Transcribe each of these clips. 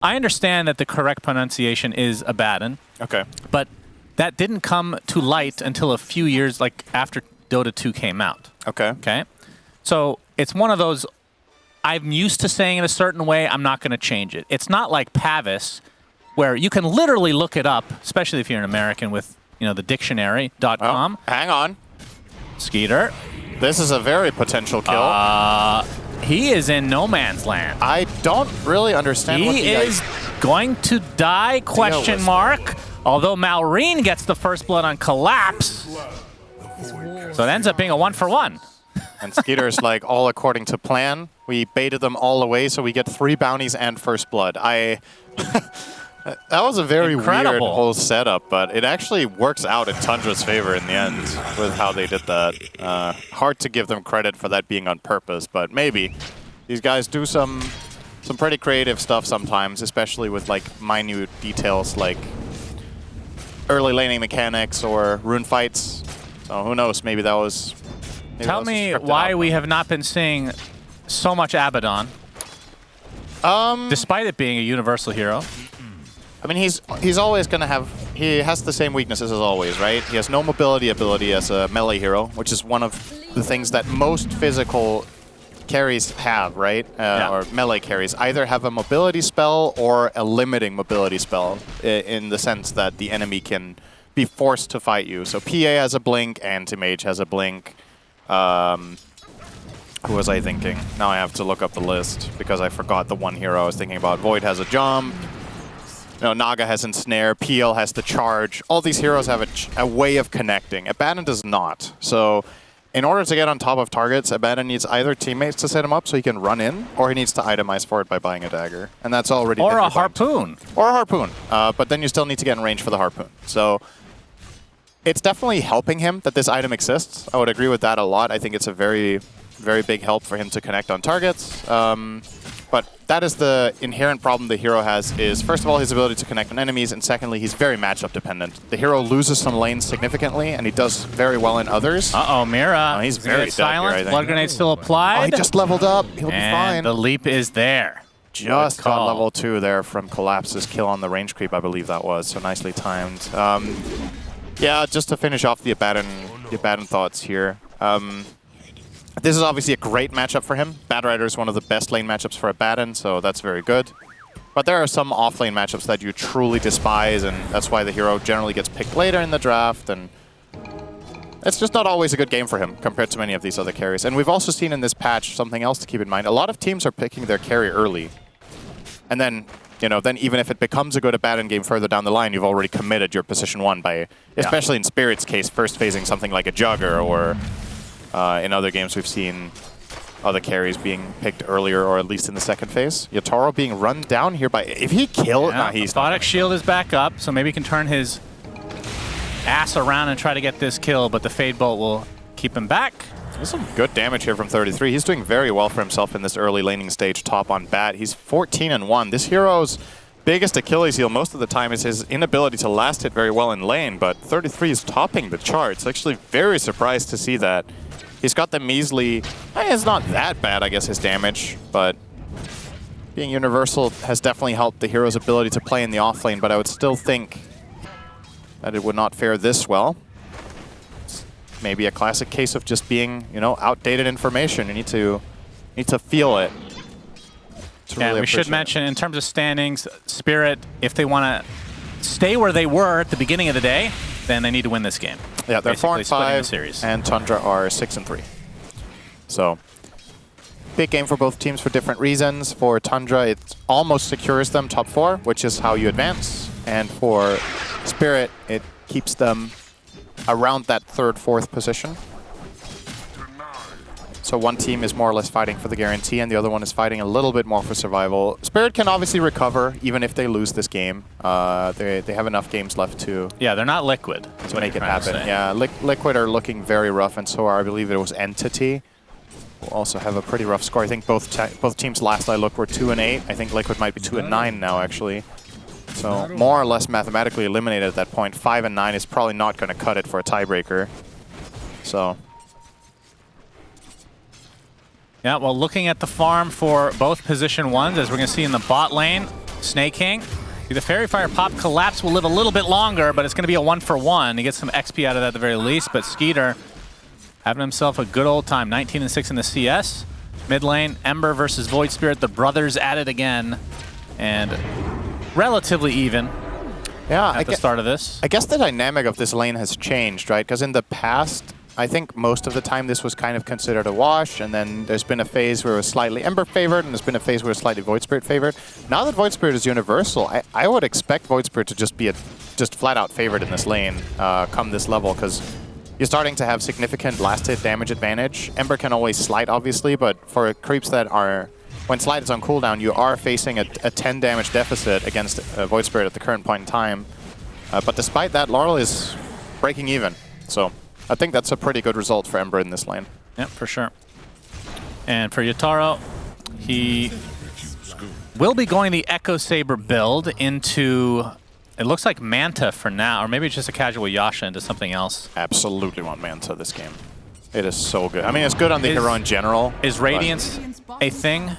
I understand that the correct pronunciation is Abaddon. Okay. But that didn't come to light until a few years, like after Dota 2 came out. Okay. Okay. So it's one of those, I'm used to saying it a certain way, I'm not going to change it. It's not like Pavis, where you can literally look it up, especially if you're an American with, the dictionary.com. Oh, hang on. Skeeter. This is a very potential kill. He is in no man's land. I don't really understand what He is going to die, question mark. Although Malrine gets the first blood on Collapse. So it ends up being a 1-for-1. And Skeeter's like, all according to plan. We baited them all away, so we get 3 bounties and first blood. That was a very weird whole setup, but it actually works out in Tundra's favor in the end with how they did that. Hard to give them credit for that being on purpose, but maybe. These guys do some pretty creative stuff sometimes, especially with like minute details like early laning mechanics or rune fights. So who knows, maybe that was... Tell me why we have not been seeing so much Abaddon, despite it being a universal hero. I mean, he's always going to have... He has the same weaknesses as always, right? He has no mobility ability as a melee hero, which is one of the things that most physical carries have, right? Or melee carries. Either have a mobility spell or a limiting mobility spell, in the sense that the enemy can be forced to fight you. So PA has a blink, Anti-Mage has a blink. Who was I thinking? Now I have to look up the list, because I forgot the one hero I was thinking about. Void has a jump. Naga has Ensnare, PL has the charge. All these heroes have a way of connecting. Abaddon does not. So in order to get on top of targets, Abaddon needs either teammates to set him up so he can run in, or he needs to itemize for it by buying a dagger. And that's already... Or a harpoon. Or a harpoon. But then you still need to get in range for the harpoon. So it's definitely helping him that this item exists. I would agree with that a lot. I think it's a very, very big help for him to connect on targets. But that is the inherent problem the hero has, is first of all his ability to connect on enemies, and secondly he's very matchup dependent. The hero loses some lanes significantly, and he does very well in others. Uh-oh, Mira. Oh, he's very silent. Here, I think. Blood grenade still applied. Oh, he just leveled up. He'll be fine. And the leap is there. Just got level 2 there from Collapse's kill on the range creep, I believe that was. So nicely timed. Yeah, just to finish off the Abaddon thoughts here. This is obviously a great matchup for him. Bad Rider is one of the best lane matchups for Abaddon, so that's very good. But there are some off-lane matchups that you truly despise, and that's why the hero generally gets picked later in the draft, and it's just not always a good game for him compared to many of these other carries. And we've also seen in this patch something else to keep in mind. A lot of teams are picking their carry early. And then, then even if it becomes a good Abaddon game further down the line, you've already committed your position 1 by, especially in Spirit's case, first phasing something like a Jugger, or... in other games, we've seen other carries being picked earlier, or at least in the second phase. Yatoro being run down here by... If he killed... Yeah, he's Photic shield is back up, so maybe he can turn his ass around and try to get this kill, but the Fade Bolt will keep him back. There's some good damage here from 33. He's doing very well for himself in this early laning stage, top on bat. He's 14-1. This hero's biggest Achilles heel most of the time is his inability to last hit very well in lane, but 33 is topping the charts. Actually very surprised to see that. He's got the measly... it's not that bad, I guess, his damage, but being universal has definitely helped the hero's ability to play in the offlane, but I would still think that it would not fare this well. It's maybe a classic case of just being, outdated information. You need to feel it. And we should mention, in terms of standings, Spirit, if they want to stay where they were at the beginning of the day, then they need to win this game. Yeah, they're 4-5, and Tundra are 6-3. So, big game for both teams for different reasons. For Tundra, it almost secures them top 4, which is how you advance. And for Spirit, it keeps them around that 3rd, 4th position. So one team is more or less fighting for the guarantee, and the other one is fighting a little bit more for survival. Spirit can obviously recover, even if they lose this game. They have enough games left to... Yeah, they're not Liquid. To make it happen. Yeah, Liquid are looking very rough, and so are, I believe it was Entity. Will also have a pretty rough score. I think both teams last I looked were 2-8. I think Liquid might be 2-9 now, actually. So more or less mathematically eliminated at that point. 5-9 is probably not going to cut it for a tiebreaker. So... Yeah, well, looking at the farm for both position 1s, as we're going to see in the bot lane, Snake King. See the Fairy Fire pop. Collapse will live a little bit longer, but it's going to be a 1-for-1. He gets some XP out of that at the very least, but Skeeter having himself a good old time. 19-6 in the CS. Mid lane, Ember versus Void Spirit. The brothers at it again. And relatively even at the start of this. I guess the dynamic of this lane has changed, right? Because in the past, I think most of the time this was kind of considered a wash, and then there's been a phase where it was slightly Ember favored, and there's been a phase where it's slightly Void Spirit favored. Now that Void Spirit is universal, I would expect Void Spirit to just be a flat-out favorite in this lane come this level, because you're starting to have significant last-hit damage advantage. Ember can always slide, obviously, but for creeps that are... When Slide is on cooldown, you are facing a 10 damage deficit against Void Spirit at the current point in time. But despite that, Laurel is breaking even. So I think that's a pretty good result for Ember in this lane. Yep, for sure. And for Yotaro, he will be going the Echo Saber build into, it looks like Manta for now, or maybe it's just a casual Yasha into something else. Absolutely want Manta this game. It is so good. I mean, it's good on the hero in general. Is Radiance a thing?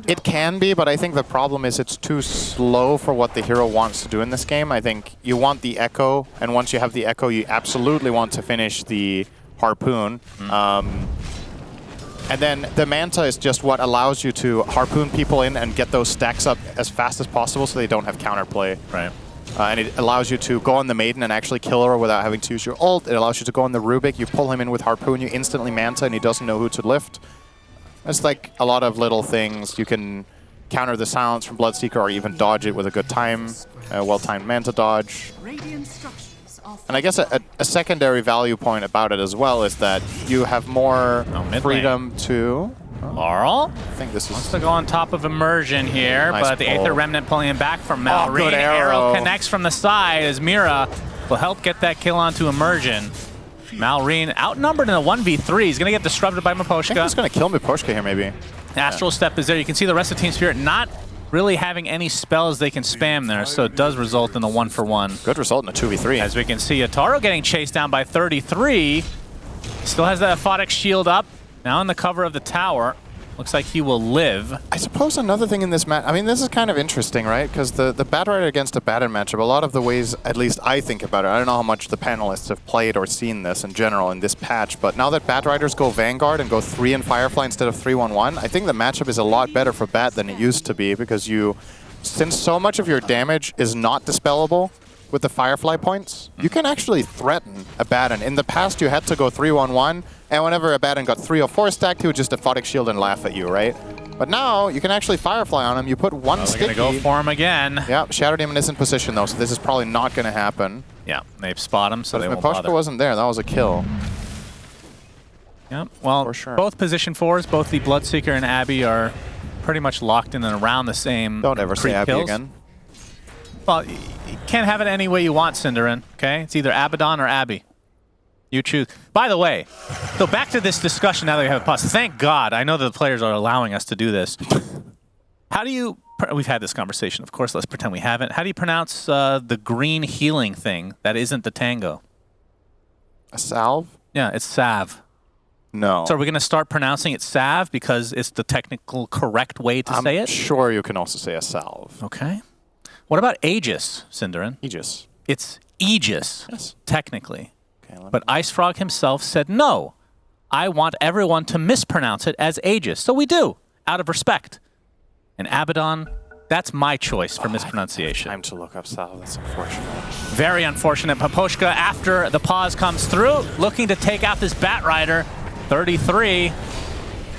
It can be, but I think the problem is it's too slow for what the hero wants to do in this game. I think you want the Echo, and once you have the Echo, you absolutely want to finish the Harpoon. And then the Manta is just what allows you to harpoon people in and get those stacks up as fast as possible so they don't have counterplay. Right. And it allows you to go on the Maiden and actually kill her without having to use your ult. It allows you to go on the Rubik, you pull him in with Harpoon, you instantly Manta, and he doesn't know who to lift. It's like a lot of little things. You can counter the silence from Bloodseeker or even dodge it with a good time, well-timed Manta dodge. And I guess a secondary value point about it as well is that you have more freedom to... Laurel? I think this is... Wants to go on top of Immersion here, Nice but the pull. Aether Remnant pulling him back from Malrine. Good arrow. Connects from the side as Mira will help get that kill onto Immersion. Malrine outnumbered in a 1v3. He's going to get disrupted by I think Miposhka. he's going to kill Miposhka here, maybe. Astral Step is there. You can see the rest of Team Spirit not really having any spells they can spam there, so it does result in a 1-for-1. Good result in a 2v3. As we can see, Ataro getting chased down by 33. Still has that Aphotic shield up. Now in the cover of the tower. Looks like he will live. I suppose another thing in this match, I mean, this is kind of interesting, right? Because the Batrider against a Baton matchup, a lot of the ways, at least I think about it, I don't know how much the panelists have played or seen this in general in this patch, but now that Batriders go Vanguard and go 3 in Firefly instead of 3-1-1, I think the matchup is a lot better for Bat than it used to be, because since so much of your damage is not dispellable with the Firefly points, you can actually threaten a Baton. In the past, you had to go 3-1-1, and whenever a Baton got 3 or 4 stacked, he would just Aphotic Shield and laugh at you, right? But now, you can actually Firefly on him. You put one sticky. They're going to go for him again. Yeah, Shadow Demon is in position, though, so this is probably not going to happen. Yeah, they've spot him, so But they if won't Miposhka bother. wasn't there, that was a kill. Yeah, well, For sure. both position 4s, both the Bloodseeker and Abby are pretty much locked in and around the same Don't ever say creep Abby kills. again. Well, you can't have it any way you want, Cinderin, okay? It's either Abaddon or Abby. You choose. By the way, so back to this discussion now that we have a pause. Thank God, I know that the players are allowing us to do this. How do you... We've had this conversation, of course. Let's pretend we haven't. How do you pronounce the green healing thing that isn't the tango? A salve? Yeah, it's salve. No. So are we going to start pronouncing it salve because it's the technical correct way to say I'm it? sure you can also say a salve. Okay. What about Aegis, Cinderin? Aegis. It's Aegis, Yes. technically. Okay, But Ice Frog himself said, no, I want everyone to mispronounce it as Aegis. So we do, out of respect. And Abaddon, that's my choice for mispronunciation. Time to look up salve. That's unfortunate. Very unfortunate. Miposhka, after the pause comes through, looking to take out this Batrider. 33.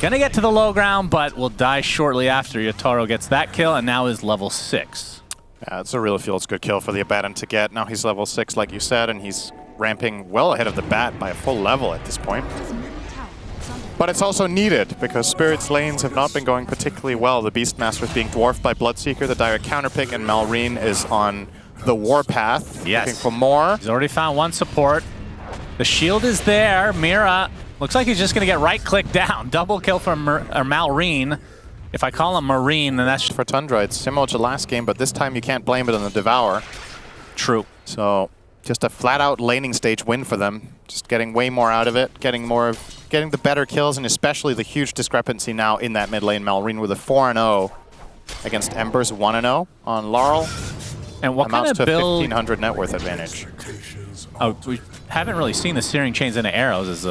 Gonna get to the low ground, but will die shortly after Yotaro gets that kill, and now is level 6. Yeah, it's a real feels good kill for the Abaddon to get. Now he's level 6, like you said, and he's ramping well ahead of the Bat by a full level at this point. But it's also needed, because Spirit's lanes have not been going particularly well. The Beastmaster is being dwarfed by Bloodseeker, the direct counterpick, and Malrine is on the warpath, Yes. looking for more. He's already found one support. The shield is there. Mira looks like he's just going to get right-click down. Double kill from Malrine. If I call him Marine, then that's For Tundra, it's similar to last game, but this time you can't blame it on the Devour. true. So just a flat-out laning stage win for them. Just getting way more out of it, getting the better kills, and especially the huge discrepancy now in that mid lane. Malrine with a 4-0 against Ember's 1-0 on Laurel. And what kind Amounts of to build? 1,500 net worth advantage. Oh, we haven't really seen the searing chains into arrows as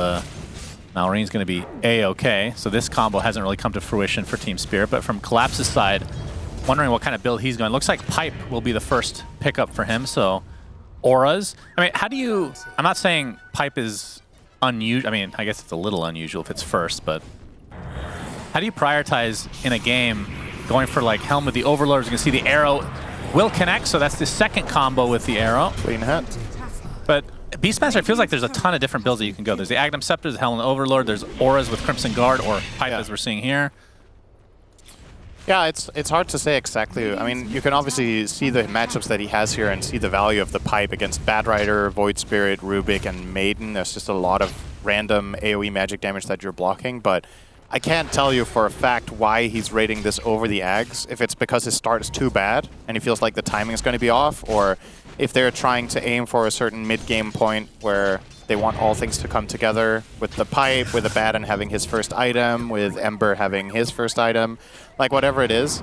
Malorine's going to be A-okay. So this combo hasn't really come to fruition for Team Spirit. But from Collapse's side, wondering what kind of build he's going. Looks like Pipe will be the first pickup for him. So auras. I mean, how do you... I'm not saying Pipe is unusual. I mean, I guess it's a little unusual if it's first, but how do you prioritize in a game going for like Helm with the Overlords? You can see the arrow will connect, so that's the second combo with the arrow. Clean hit. But Beastmaster, it feels like there's a ton of different builds that you can go. There's the Agnum Scepter, there's Helm the Overlord, there's auras with Crimson Guard or Pipe as we're seeing here. Yeah, it's hard to say exactly. I mean, you can obviously see the matchups that he has here and see the value of the Pipe against Bad Rider, Void Spirit, Rubik, and Maiden. There's just a lot of random AoE magic damage that you're blocking, but I can't tell you for a fact why he's rating this over the Ags. If it's because his start is too bad and he feels like the timing is going to be off, or if they're trying to aim for a certain mid-game point where they want all things to come together with the Pipe, with Abaddon having his first item, with Ember having his first item, like whatever it is.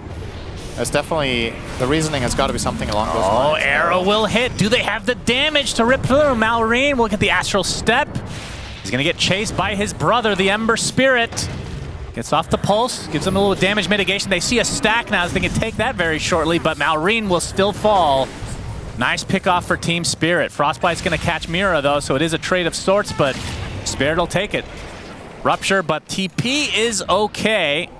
There's definitely, the reasoning has got to be something along those lines. Oh, arrow will hit. Do they have the damage to rip through? Malorine will get the Astral Step. He's going to get chased by his brother, the Ember Spirit. Gets off the pulse, gives him a little damage mitigation. They see a stack now, so they can take that very shortly, but Malorine will still fall. Nice pick off for Team Spirit. Frostbite's going to catch Mira, though, so it is a trade of sorts, but Spirit will take it. Rupture, but TP is okay.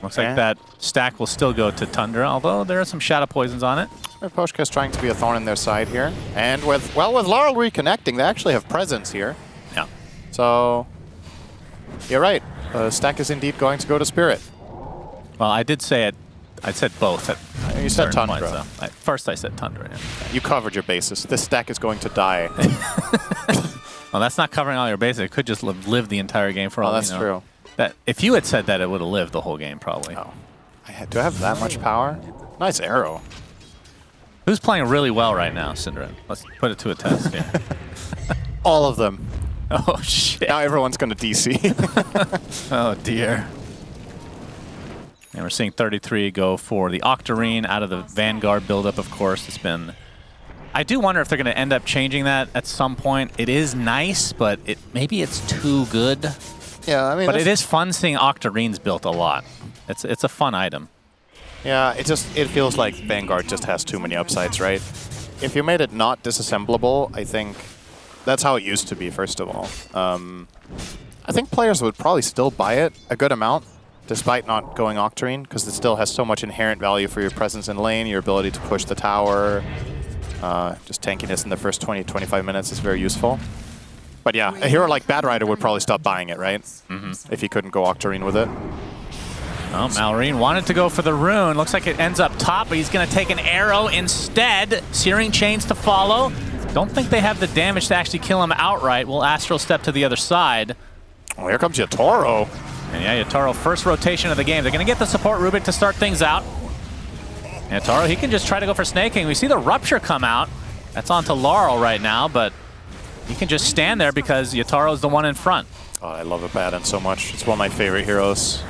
Looks like that stack will still go to Tundra, although there are some Shadow Poisons on it. Poshka's trying to be a thorn in their side here. And with Laurel reconnecting, they actually have presence here. Yeah. So, you're right. The stack is indeed going to go to Spirit. Well, I did say it. I said both. You said Tundra. Points, first I said Tundra. Yeah. You covered your bases. This stack is going to die. Well, that's not covering all your bases. It could just live the entire game for all that's true. That if you had said that, it would have lived the whole game probably. Oh. Do I have that much power? Nice arrow. Who's playing really well right now, Syndra? Let's put it to a test here. All of them. Oh, shit. Now everyone's going to DC. Oh, dear. And we're seeing 33 go for the Octarine out of the Vanguard buildup, of course. It's been... I do wonder if they're going to end up changing that at some point. It is nice, but maybe it's too good. Yeah, I mean... But it is fun seeing Octarines built a lot. It's a fun item. Yeah, it feels like Vanguard just has too many upsides, right? If you made it not disassemblable, I think that's how it used to be, first of all. I think players would probably still buy it a good amount, despite not going Octarine, because it still has so much inherent value for your presence in lane, your ability to push the tower. Just tankiness in the first 20-25 minutes is very useful. But yeah, a hero like Bad Rider would probably stop buying it, right? If he couldn't go Octarine with it. Oh, Malorine wanted to go for the rune. Looks like it ends up top, but he's going to take an arrow instead. Searing Chains to follow. Don't think they have the damage to actually kill him outright. Will Astral Step to the other side. Oh, here comes Yatoro. And yeah, Yatoro, first rotation of the game. They're going to get the support Rubik to start things out. And Yatoro, he can just try to go for snaking. We see the Rupture come out. That's onto Laurel right now, but he can just stand there because Yataro's the one in front. Oh, I love Abaddon so much. It's one of my favorite heroes.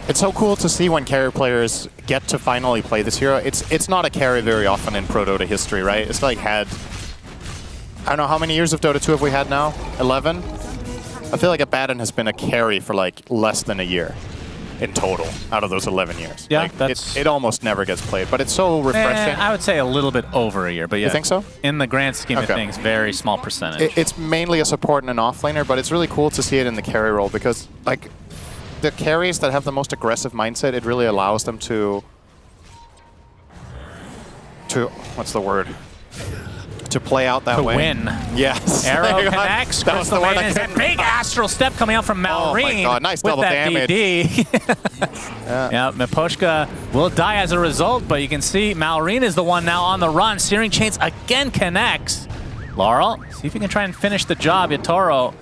It's so cool to see when carry players get to finally play this hero. It's not a carry very often in Pro Dota history, right? It's like I don't know, how many years of Dota 2 have we had now? 11? I feel like Abaddon has been a carry for like less than a year in total out of those 11 years. Yeah, like, it almost never gets played, but it's so refreshing. I would say a little bit over a year, but yeah. You think so? In the grand scheme of things, very small percentage. It's mainly a support and an offlaner, but it's really cool to see it in the carry role because like the carries that have the most aggressive mindset, it really allows them to what's the word? To play out that way. To win. Yes. Arrow connects. That was the word. A big Astral Step coming out from Malorine. Oh my god, nice double damage. Yeah, Miposhka will die as a result, but you can see Malorine is the one now on the run. Searing Chains again connects. Laurel, see if he can try and finish the job. Yatoro,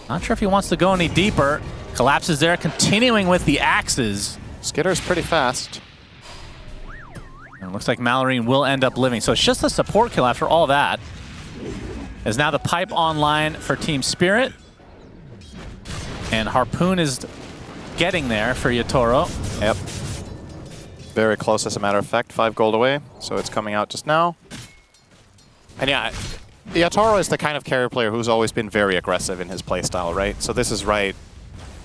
not sure if he wants to go any deeper. Collapses there, continuing with the axes. Skitter's pretty fast. And it looks like Malorine will end up living. So it's just a support kill after all that. As now the Pipe online for Team Spirit. And Harpoon is getting there for Yatoro. Yep. Very close, as a matter of fact. 5 gold away, so it's coming out just now. And yeah, Yatoro is the kind of carry player who's always been very aggressive in his playstyle, right? So this is right.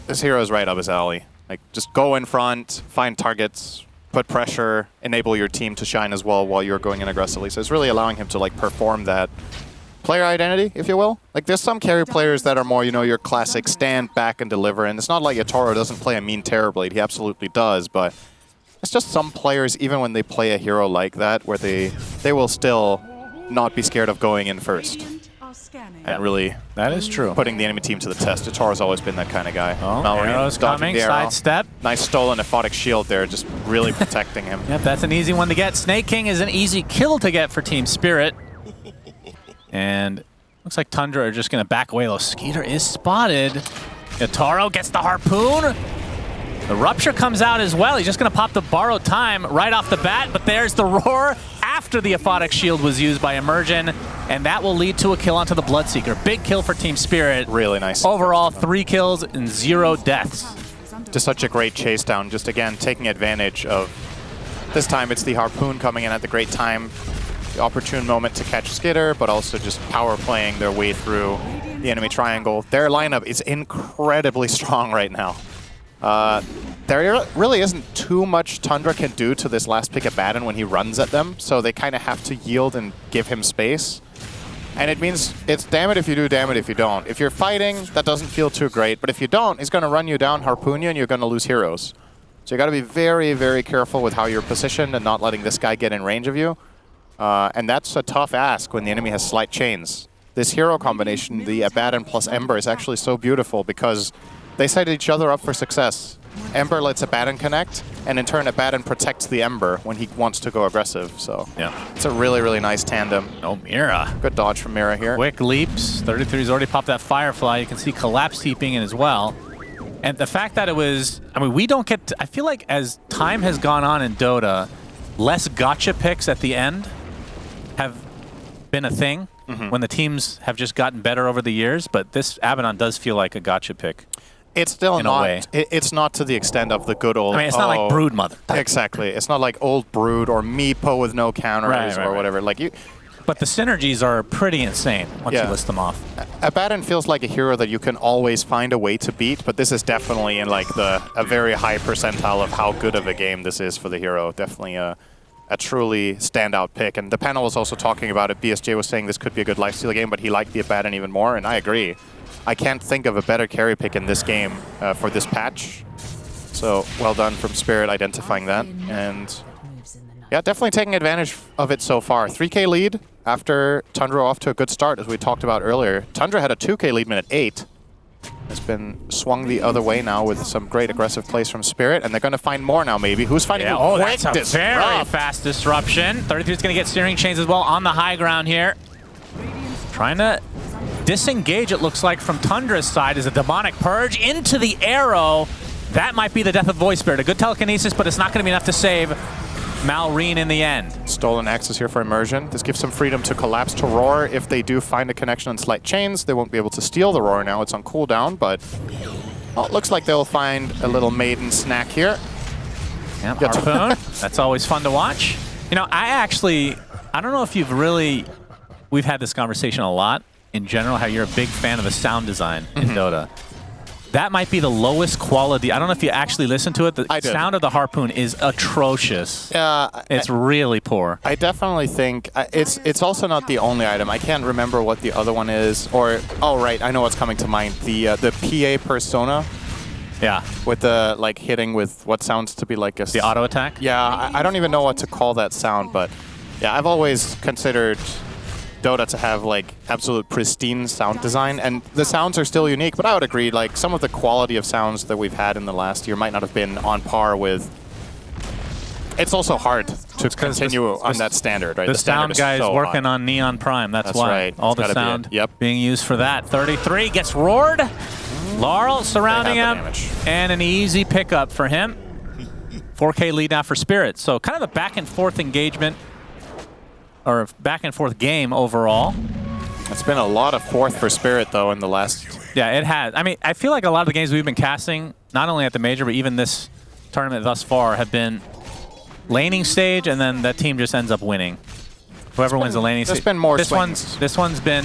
This hero is right up his alley. Like, just go in front, find targets, put pressure, enable your team to shine as well while you're going in aggressively. So it's really allowing him to like perform that player identity, if you will. Like, there's some carry players that are more, you know, your classic stand back and deliver. And it's not like Yatoro doesn't play a mean Terrorblade. He absolutely does, but it's just some players, even when they play a hero like that, where they will still not be scared of going in first. And really, that is true, putting the enemy team to the test. Yatoro's always been that kind of guy. Oh, arrow's coming, sidestep. Nice stolen aphotic shield there, just really protecting him. Yep, that's an easy one to get. Snake King is an easy kill to get for Team Spirit. And looks like Tundra are just going to back away, though. Skeeter is spotted. Yatoro gets the harpoon. The Rupture comes out as well. He's just going to pop the borrowed time right off the bat, but there's the roar after the aphotic shield was used by Immersion, and that will lead to a kill onto the Bloodseeker. Big kill for Team Spirit. Really nice. Overall, 3 kills and 0 deaths. Just such a great chase down. Just, again, taking advantage of... This time it's the harpoon coming in at the great time. The opportune moment to catch Skitter, but also just power playing their way through the enemy triangle. Their lineup is incredibly strong right now. There really isn't too much Tundra can do to this last pick Abaddon when he runs at them, so they kind of have to yield and give him space. And it means it's damn it if you do, damn it if you don't. If you're fighting, that doesn't feel too great, but if you don't, he's going to run you down, harpoon you, and you're going to lose heroes. So you got to be very, very careful with how you're positioned and not letting this guy get in range of you. And that's a tough ask when the enemy has slight chains. This hero combination, the Abaddon plus Ember, is actually so beautiful because they set each other up for success. Ember lets Abaddon connect, and in turn Abaddon protects the Ember when he wants to go aggressive. So yeah, it's a really, really nice tandem. Oh, Mira. Good dodge from Mira here. Quick leaps. 33's already popped that Firefly. You can see Collapse heaping in as well. And the fact that it was, I mean, we don't get to, I feel like as time has gone on in Dota, less gotcha picks at the end have been a thing when the teams have just gotten better over the years, but this Abaddon does feel like a gotcha pick. It's still not. It's not to the extent of the good old. I mean, it's not like Brood Mother. Exactly. It's not like old Brood or Meepo with no counters or whatever. Like you. But the synergies are pretty insane once you list them off. Abaddon feels like a hero that you can always find a way to beat, but this is definitely in like a very high percentile of how good of a game this is for the hero. Definitely a truly standout pick. And the panel was also talking about it. BSJ was saying this could be a good lifesteal game, but he liked the Abaddon even more, and I agree. I can't think of a better carry pick in this game for this patch. So well done from Spirit identifying that. And yeah, definitely taking advantage of it so far. 3K lead after Tundra off to a good start, as we talked about earlier. Tundra had a 2K lead minute 8. It's been swung the other way now with some great aggressive plays from Spirit, and they're going to find more now maybe. Who's finding oh, that's a very fast disruption. 33's going to get Searing Chains as well on the high ground here. Trying to disengage, it looks like, from Tundra's side is a Demonic Purge into the arrow. That might be the death of Voice Spirit. A good telekinesis, but it's not going to be enough to save Malrine in the end. Stolen access here for Immersion. This gives some freedom to collapse to Roar. If they do find a connection on slight chains, they won't be able to steal the Roar now. It's on cooldown, but well, it looks like they'll find a little maiden snack here. Yeah, harpoon. That's always fun to watch. You know, I don't know if you've really, we've had this conversation a lot in general, how you're a big fan of the sound design in Dota. That might be the lowest quality. I don't know if you actually listen to it. The sound of the harpoon is atrocious. It's really poor. I definitely think it's also not the only item. I can't remember what the other one is. Or oh right, I know what's coming to mind. The PA persona. Yeah. With the like hitting with what sounds to be like the auto attack. Yeah, I don't even know what to call that sound, but yeah, I've always considered Dota to have like absolute pristine sound design, and the sounds are still unique, but I would agree, like some of the quality of sounds that we've had in the last year might not have been on par with. It's also hard to continue on that standard, right? The sound guy is working on Neon Prime, that's why. Right. All the sound being used for that. 33 gets roared. Laurel surrounding him, and an easy pickup for him. 4K lead now for Spirit, so kind of a back and forth engagement, or back and forth game overall. It's been a lot of fourth for Spirit though in the last Yeah, it has. I mean, I feel like a lot of the games we've been casting, not only at the major, but even this tournament thus far, have been laning stage, and then that team just ends up winning. Whoever wins the laning stage. There's been more this swings. This one's been,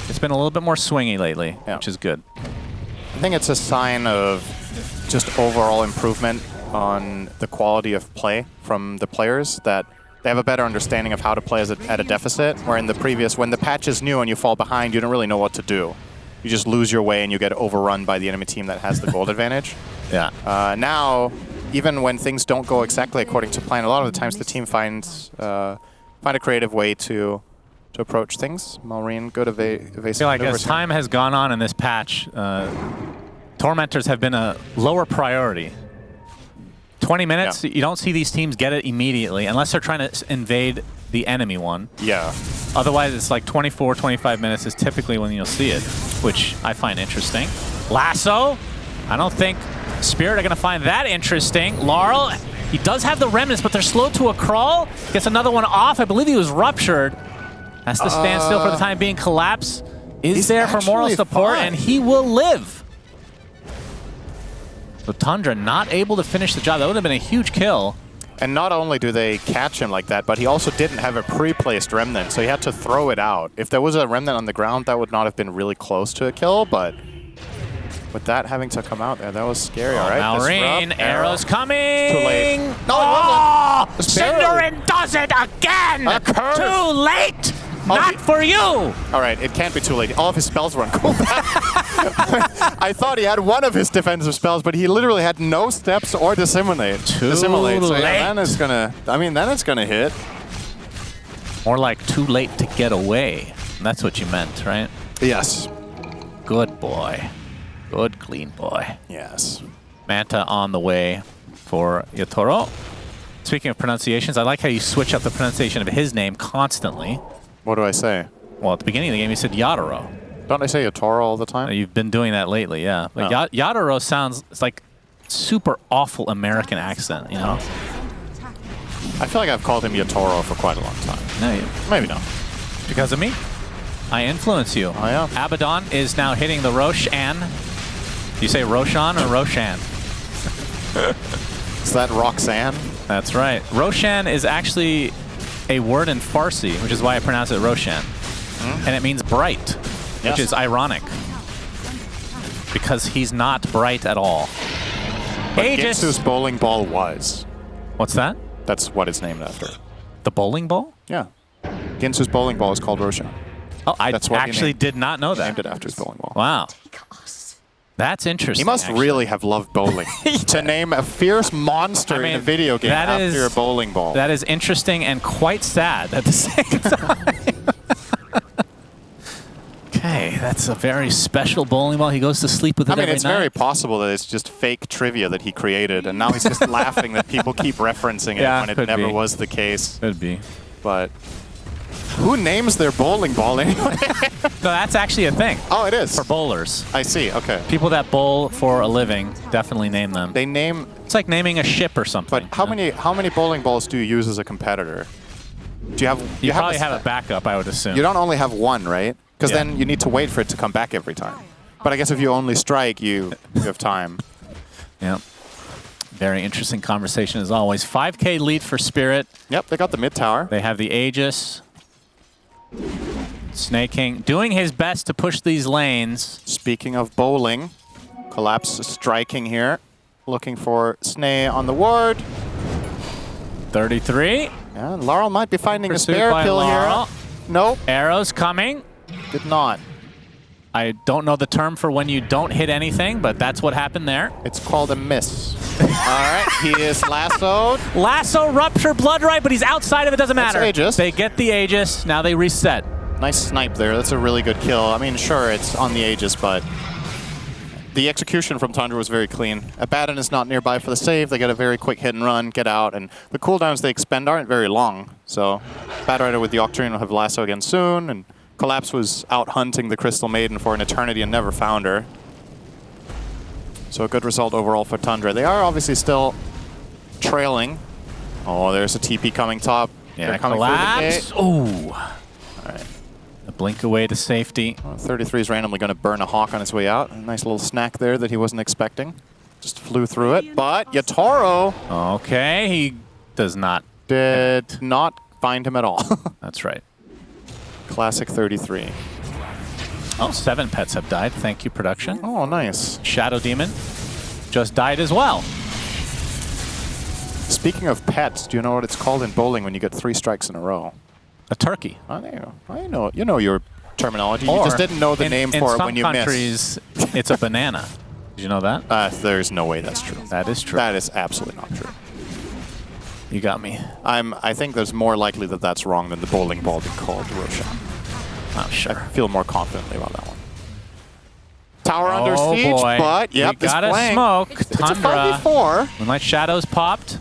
it's been a little bit more swingy lately, which is good. I think it's a sign of just overall improvement on the quality of play from the players, that they have a better understanding of how to play at a deficit, where in the previous, when the patch is new and you fall behind, you don't really know what to do. You just lose your way and you get overrun by the enemy team that has the gold advantage. Yeah. Now, even when things don't go exactly according to plan, a lot of the times the team finds a creative way to approach things. Maureen, good evasive. I feel like as time has gone on in this patch, Tormentors have been a lower priority. 20 minutes, you don't see these teams get it immediately, unless they're trying to invade the enemy one. Yeah. Otherwise, it's like 24, 25 minutes is typically when you'll see it, which I find interesting. Lasso, I don't think Spirit are going to find that interesting. Laurel, he does have the remnants, but they're slow to a crawl. Gets another one off. I believe he was ruptured. Has to stand still for the time being. Collapse is there for moral support, and he will live. So Tundra not able to finish the job. That would have been a huge kill. And not only do they catch him like that, but he also didn't have a pre-placed remnant, so he had to throw it out. If there was a remnant on the ground, that would not have been really close to a kill, but with that having to come out there, that was scary. All right, Maureen, arrows coming. Too late. No, oh, it wasn't. Cinderin does it again. Too late. Not for you! Alright, it can't be too late. All of his spells were on cooldown. I thought he had one of his defensive spells, but he literally had no steps or dissimulate. Too so late. yeah, then it's gonna, then it's gonna hit. More like too late to get away. That's what you meant, right? Yes. Good boy. Good, clean boy. Yes. Manta on the way for Yotoro. Speaking of pronunciations, I like how you switch up the pronunciation of his name constantly. What do I say? Well, at the beginning of the game, you said Yotaro. Don't I say Yotaro all the time? You've been doing that lately, yeah. But Yotaro sounds, it's like super awful American accent, you know? I feel like I've called him Yotaro for quite a long time. No, maybe not. Because of me? I influence you. Oh, yeah. Abaddon is now hitting the Roshan. Do you say Roshan or Roshan? Is that Roxanne? That's right. Roshan is actually a word in Farsi, which is why I pronounce it Roshan. And it means bright, which is ironic. Because he's not bright at all. But Ginsu's bowling ball was. What's that? That's what it's named after. The bowling ball? Yeah. Ginsu's bowling ball is called Roshan. Oh, I actually did not know that. Named it after his bowling ball. Wow. That's interesting. He must really have loved bowling. To name a fierce monster in a video game after a bowling ball. That is interesting and quite sad at the same time. Okay, that's a very special bowling ball. He goes to sleep with it every night. It's very possible that it's just fake trivia that he created, and now he's just laughing that people keep referencing it when it never was the case. Could be. But who names their bowling ball anyway? No, that's actually a thing. Oh, it is? For bowlers. I see, okay. People that bowl for a living definitely name them. They name... It's like naming a ship or something. But how many bowling balls do you use as a competitor? Do you have... You probably have a backup, I would assume. You don't only have one, right? Because then you need to wait for it to come back every time. But I guess if you only strike, you have time. Yep. Very interesting conversation as always. 5K lead for Spirit. Yep, they got the mid tower. They have the Aegis. Snake King doing his best to push these lanes. Speaking of bowling, Collapse striking here. Looking for Snay on the ward. 33. Yeah, Laurel might be finding a spare kill here. Nope. Arrows coming. Did not. I don't know the term for when you don't hit anything, but that's what happened there. It's called a miss. All right, he is lassoed. Lasso, rupture, blood right, but he's outside of it, doesn't matter. Aegis. They get the Aegis, now they reset. Nice snipe there, that's a really good kill. I mean, sure, it's on the Aegis, but the execution from Tundra was very clean. Abaddon is not nearby for the save, they get a very quick hit and run, get out, and the cooldowns they expend aren't very long. So, Bad Rider with the Octarine will have Lasso again soon, and Collapse was out hunting the Crystal Maiden for an eternity and never found her. So a good result overall for Tundra. They are obviously still trailing. Oh, there's a TP coming top. Yeah, Collapse. Oh. All right. The Blink away to safety. 33 is randomly going to burn a Hawk on his way out. A nice little snack there that he wasn't expecting. Just flew through it. But Yatoro Okay, he does not. did not find him at all. That's right. Classic 33. Oh, 7 pets have died. Thank you, production. Oh, nice. Shadow Demon just died as well. Speaking of pets, do you know what it's called in bowling when you get 3 strikes in a row? A turkey. I know. You know your terminology. You just didn't know the name for it when you missed. In some countries, it's a banana. Did you know that? There's no way that's true. That is true. That is absolutely not true. You got me. I think there's more likely that that's wrong than the bowling ball being called Roshan. Oh, sure. I feel more confidently about that one. Tower under siege, boy. but yep, you gotta flank. smoke. It's a Tundra. 5v4. Moonlight Shadows popped.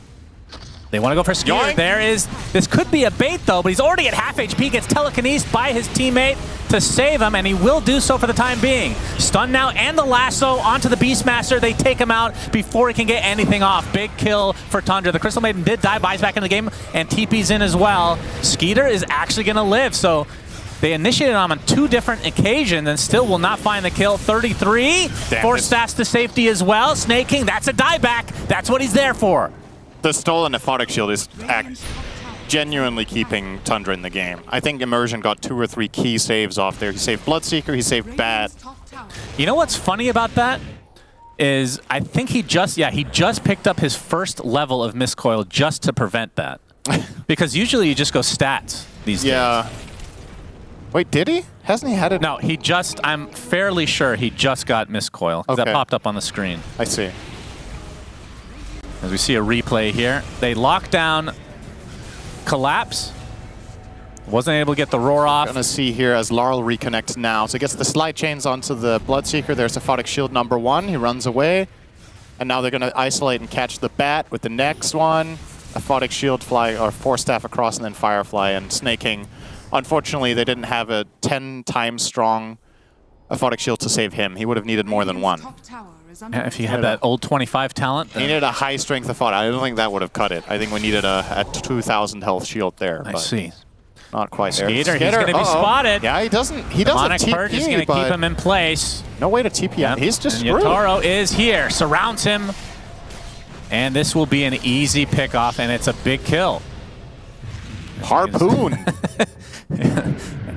They want to go for Skeeter. Yoink. This could be a bait though, but he's already at half HP. Gets telekinesed by his teammate to save him, and he will do so for the time being. Stun now and the lasso onto the Beastmaster. They take him out before he can get anything off. Big kill for Tundra. The Crystal Maiden did die, buys back in the game, and TP's in as well. Skeeter is actually going to live, so they initiated him on 2 different occasions and still will not find the kill. 33, force stats to safety as well. Snake King, that's a dieback. That's what he's there for. The stolen Aphotic Shield is genuinely keeping Tundra in the game. I think Immersion got 2 or 3 key saves off there. He saved Bloodseeker, he saved Bat. You know what's funny about that? Is I think he just picked up his first level of Miscoil just to prevent that. Because usually you just go stats these days. Yeah. Wait, did he? Hasn't he had it? No, I'm fairly sure he just got Miscoil. Okay. That popped up on the screen. I see. As we see a replay here. They lock down Collapse. Wasn't able to get the roar off. Gonna see here as Laurel reconnects now. So he gets the slide chains onto the Bloodseeker. There's Aphotic Shield number 1. He runs away. And now they're gonna isolate and catch the Bat with the next one. Aphotic Shield fly or Force Staff across and then Firefly and Snake King. Unfortunately, they didn't have a 10 times strong Aphotic Shield to save him. He would have needed more than 1. Yeah, if he had that old 25 talent. He needed a high strength Aphotic. I don't think that would have cut it. I think we needed a 2,000 health shield there. I see. Not quite there. Skeeter, he's going to be spotted. Yeah, he doesn't Demonic TP, Purge is going to keep him in place. No way to TP him. He's just screwed. Yatoro is here, surrounds him. And this will be an easy pickoff, and it's a big kill. Harpoon.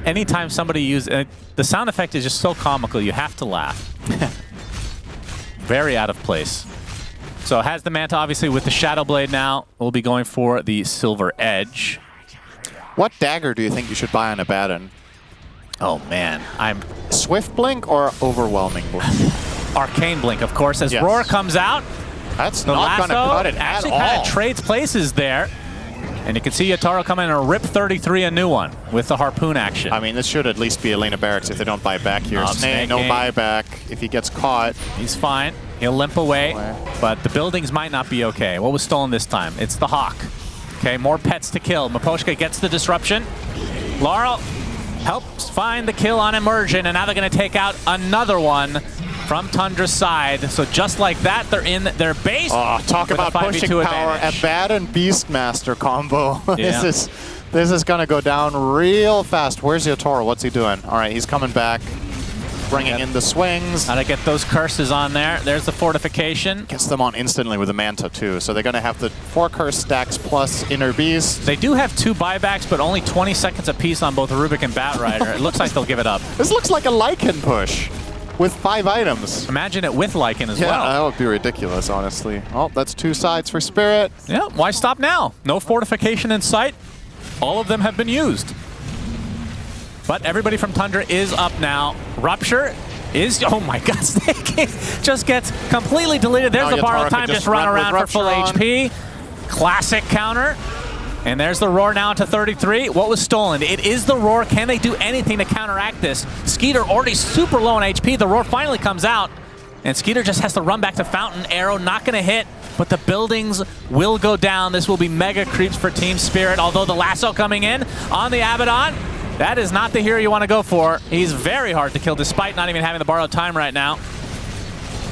Anytime somebody uses the sound effect is just so comical, you have to laugh. Very out of place. So has the Manta obviously with the Shadow Blade now. We'll be going for the Silver Edge. What dagger do you think you should buy on Abaddon? Oh man, I'm Swift Blink or Overwhelming Blink? Arcane Blink, of course, as Roar comes out. That's not going to cut it at actually all. kind of trades places there. And you can see Yatoro come in and rip 33 a new one with the Harpoon action. I mean, this should at least be Elena Barracks if they don't buy back here. Snake no buyback. If he gets caught, he's fine. He'll limp away, but the buildings might not be okay. What was stolen this time? It's the Hawk. Okay, more pets to kill. Miposhka gets the disruption. Laurel helps find the kill on Immersion, and now they're going to take out another one from Tundra's side. So just like that, they're in their base. Oh, talk about pushing power. Abaddon Beastmaster combo. Yeah. This is going to go down real fast. Where's Yatoro? What's he doing? All right, he's coming back. Bringing in the swings. How to get those curses on there. There's the fortification. Gets them on instantly with the Manta too. So they're going to have the 4 curse stacks plus Inner Beast. They do have 2 buybacks, but only 20 seconds apiece on both Rubik and Batrider. It looks like they'll give it up. This looks like a Lycan push with 5 items. Imagine it with Lycan as well. Yeah, that would be ridiculous, honestly. Oh, that's 2 sides for Spirit. Yeah, why stop now? No fortification in sight. All of them have been used. But everybody from Tundra is up now. Rupture is, oh my god, Snake just gets completely deleted. There's the borrow time, just run around for full HP. Classic counter. And there's the Roar now to 33. What was stolen? It is the Roar. Can they do anything to counteract this? Skeeter already super low on HP. The Roar finally comes out. And Skeeter just has to run back to Fountain. Arrow not going to hit, but the buildings will go down. This will be mega creeps for Team Spirit. Although the lasso coming in on the Abaddon. That is not the hero you want to go for. He's very hard to kill despite not even having the borrowed time right now.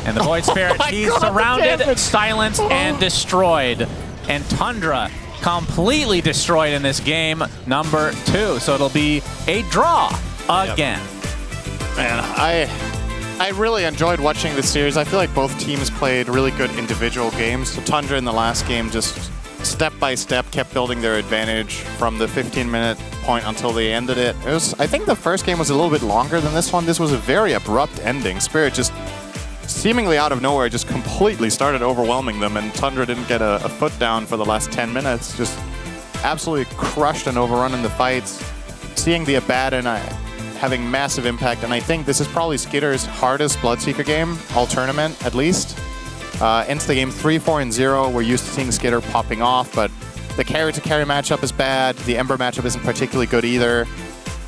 And the Void Spirit, he's surrounded, silenced, and destroyed. And Tundra completely destroyed in this game number 2. So it'll be a draw Again. Man, I really enjoyed watching this series. I feel like both teams played really good individual games. So Tundra in the last game just step by step kept building their advantage from the 15-minute point until they ended it. I think the first game was a little bit longer than this one. This was a very abrupt ending. Spirit just seemingly out of nowhere just completely started overwhelming them, and Tundra didn't get a foot down for the last 10 minutes. Just absolutely crushed and overrun in the fights. Seeing the Abaddon having massive impact, and I think this is probably Skitter's hardest Bloodseeker game, all tournament at least. Ends the game 3-4-0. We're used to seeing Skitter popping off, but the carry-to-carry matchup is bad. The Ember matchup isn't particularly good either.